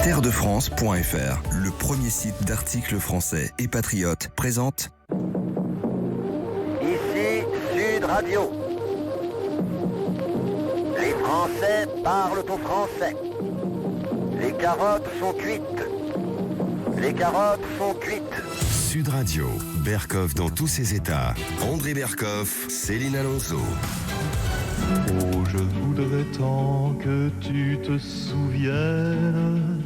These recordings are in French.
Terredefrance.fr, le premier site d'articles français et patriotes, présente Ici Sud Radio. Les Français parlent au français. Les carottes sont cuites. Les carottes sont cuites. Sud Radio, Berkoff dans tous ses états. André Berkoff, Céline Alonso. Oh, je voudrais tant que tu te souviennes.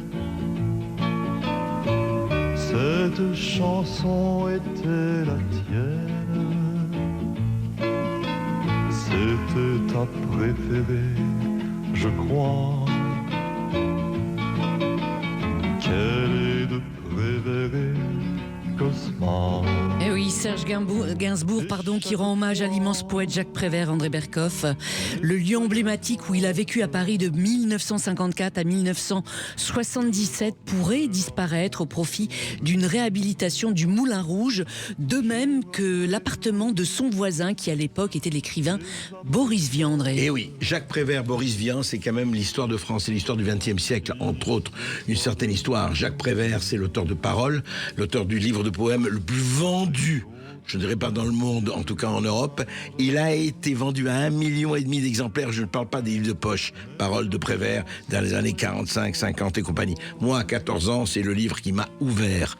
Cette chanson était la tienne. C'était ta préférée, je crois. Quelle est de préférée, Cosma. Eh oui, Serge Gainsbourg, qui rend hommage à l'immense poète Jacques Prévert, André Berkoff. Le lieu emblématique où il a vécu à Paris de 1954 à 1977 pourrait disparaître au profit d'une réhabilitation du Moulin Rouge, de même que l'appartement de son voisin qui à l'époque était l'écrivain Boris Vian, André. Et oui, Jacques Prévert, Boris Vian, c'est quand même l'histoire de France, c'est l'histoire du XXe siècle, entre autres, une certaine histoire. Jacques Prévert, c'est l'auteur de Paroles, l'auteur du livre de poèmes le plus vendu, je ne dirais pas dans le monde, en tout cas en Europe. Il a été vendu à 1,5 million d'exemplaires. Je ne parle pas des livres de poche, Paroles de Prévert, dans les années 45, 50 et compagnie. Moi, à 14 ans, c'est le livre qui m'a ouvert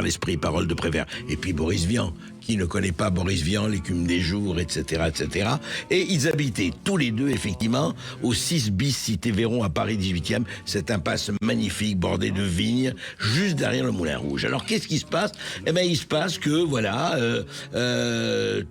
l'esprit, Paroles de Prévert. Et puis Boris Vian, qui ne connaît pas Boris Vian, l'écume des jours, etc., etc. Et ils habitaient tous les deux, effectivement, au 6 bis Cité Véron à Paris 18e. Cette impasse magnifique, bordée de vignes, juste derrière le Moulin Rouge. Alors, qu'est-ce qui se passe? Eh bien, il se passe que, voilà,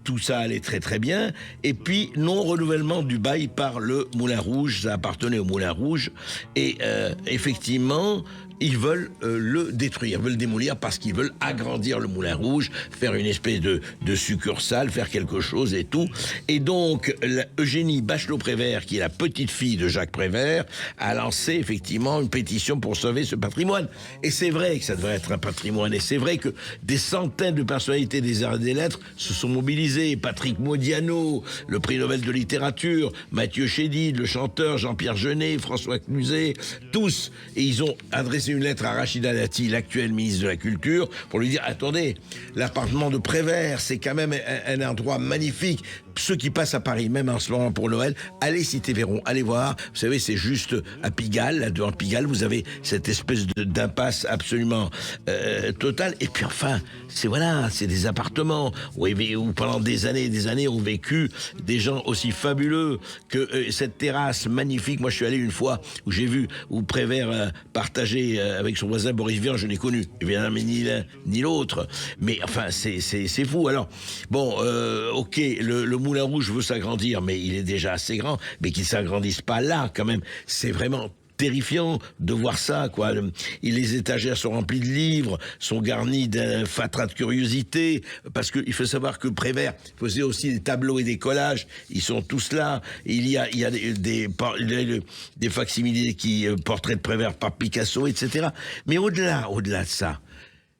tout ça allait très très bien. Et puis, non-renouvellement du bail par le Moulin Rouge. Ça appartenait au Moulin Rouge. Et effectivement, ils veulent le détruire, veulent le démolir parce qu'ils veulent agrandir le Moulin Rouge, faire une espèce de succursale, faire quelque chose et tout. Et donc, Eugénie Bachelot-Prévert, qui est la petite fille de Jacques Prévert, a lancé effectivement une pétition pour sauver ce patrimoine. Et c'est vrai que ça devrait être un patrimoine. Et c'est vrai que des centaines de personnalités des arts et des lettres se sont mobilisées. Patrick Modiano, le prix Nobel de littérature, Mathieu Chédid, le chanteur, Jean-Pierre Jeunet, François Cluzet, tous. Et ils ont adressé une lettre à Rachida Dati, l'actuelle ministre de la Culture, pour lui dire, attendez, l'appartement de Prévert, c'est quand même un endroit magnifique. Ceux qui passent à Paris, même en ce moment pour Noël, allez Cité Véron, allez voir. Vous savez, c'est juste à Pigalle, là devant Pigalle, vous avez cette espèce d'impasse absolument totale. Et puis enfin, c'est des appartements où pendant des années ont vécu des gens aussi fabuleux que cette terrasse magnifique. Moi, je suis allé une fois où j'ai vu où Prévert partageait avec son voisin Boris Vian. Je n'ai connu évidemment ni l'un ni l'autre, mais enfin c'est fou. Alors bon, ok, le Moulin Rouge veut s'agrandir, mais il est déjà assez grand, mais qu'il s'agrandisse pas là quand même. C'est vraiment terrifiant de voir ça, quoi. Les étagères sont remplies de livres, sont garnies d'un fatras de curiosité, parce qu'il faut savoir que Prévert faisait aussi des tableaux et des collages. Ils sont tous là. Il y a des facsimilés portraits de Prévert par Picasso, etc. Mais au-delà de ça,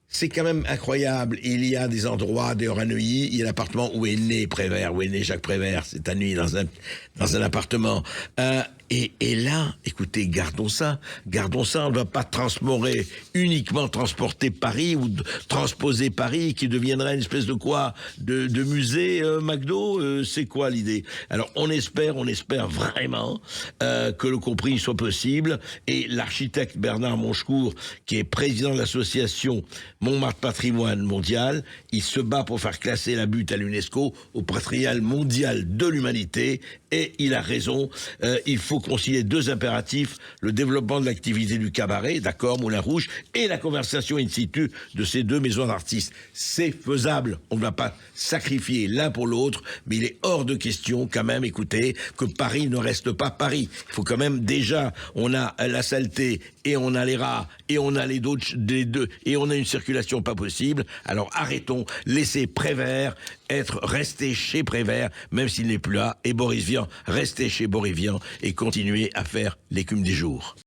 c'est quand même incroyable. Il y a des endroits, d'ailleurs à Neuilly, il y a l'appartement où est né Prévert, où est né Jacques Prévert. C'est à Neuilly, dans un appartement. Et là, écoutez, gardons ça, on ne va pas uniquement transporter Paris ou transposer Paris qui deviendrait une espèce de quoi, de musée McDo, c'est quoi l'idée? Alors on espère vraiment que le compromis soit possible, et l'architecte Bernard Monchecourt, qui est président de l'association Montmartre Patrimoine Mondial, il se bat pour faire classer la butte à l'UNESCO au patrimoine mondial de l'humanité, et il a raison, il faut concilier deux impératifs, le développement de l'activité du cabaret, d'accord, Moulin Rouge, et la conversation in situ de ces deux maisons d'artistes. C'est faisable, on ne va pas sacrifier l'un pour l'autre, mais il est hors de question quand même, écoutez, que Paris ne reste pas Paris. Il faut quand même, déjà, on a la saleté, et on a les rats, et on a les deux, et on a une circulation pas possible. Alors arrêtons, laissez Prévert rester chez Prévert, même s'il n'est plus là, et Boris Vian, rester chez Boris Vian, et continuer à faire l'écume des jours.